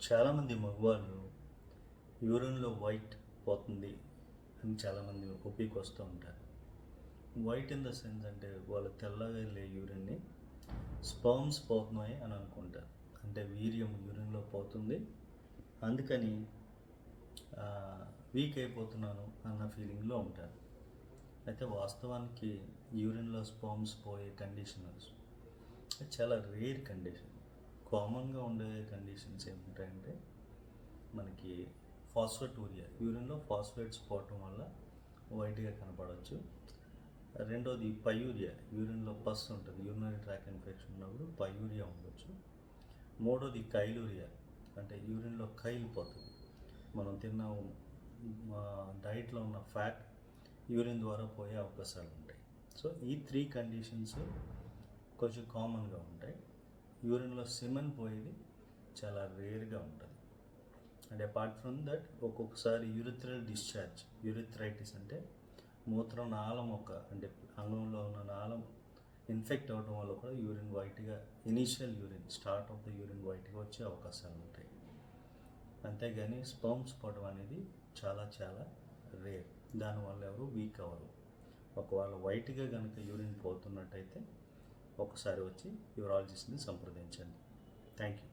చాలామంది మగవాళ్ళు యూరిన్లో వైట్ పోతుంది అని చాలామంది ఒపీకి వస్తూ ఉంటారు. వైట్ ఇన్ ద సెన్స్ అంటే వాళ్ళు తెల్లగా వెళ్ళే యూరిన్ని స్పర్మ్స్ పోతున్నాయి అని అనుకుంటారు. అంటే వీర్యం యూరిన్లో పోతుంది, అందుకని వీక్ అయిపోతున్నాను అన్న ఫీలింగ్లో ఉంటారు. అయితే వాస్తవానికి యూరిన్లో స్పర్మ్స్ పోయే కండిషన్ చాలా రేర్ కండిషన్. కామన్గా ఉండే కండిషన్స్ ఏముంటాయంటే మనకి ఫాస్ఫేటూరియా, యూరిన్లో ఫాస్ఫేట్స్ పోవటం వల్ల వైట్గా కనపడవచ్చు. రెండోది పయూరియా, యూరిన్లో పస్ ఉంటుంది, యూరినరీ ట్రాక్ ఇన్ఫెక్షన్ ఉన్నప్పుడు పయూరియా ఉండొచ్చు. మూడోది కైలూరియా, అంటే యూరిన్లో కైలు పోతుంది, మనం తిన్న డైట్లో ఉన్న ఫ్యాట్ యూరిన్ ద్వారా పోయే అవకాశాలు ఉంటాయి. సో ఈ 3 కండిషన్స్ కొంచెం కామన్గా ఉంటాయి. యూరిన్లో సిమెన్ పోయేది చాలా రేర్గా ఉంటుంది. అండ్ అపార్ట్ ఫ్రమ్ దట్ ఒక్కొక్కసారి యూరిథ్రల్ డిశ్చార్జ్, యూరిథ్రైటిస్ అంటే మూత్రం నాళం అంటే అంగంలో ఉన్న నాళం ఇన్ఫెక్ట్ అవ్వడం వల్ల కూడా యూరిన్ వైట్గా, initial urine start of the urine వైట్గా వచ్చే అవకాశాలు ఉంటాయి. అంతేగాని స్పర్మ్స్ పోవడం అనేది చాలా చాలా రేర్. దానివల్ల ఎవరు వీక్ అవ్వరు. ఒకవేళ వైట్గా కనుక యూరిన్ పోతున్నట్టయితే ఒకసారి వచ్చి యూరాలజిస్ట్ని సంప్రదించండి. Thank you.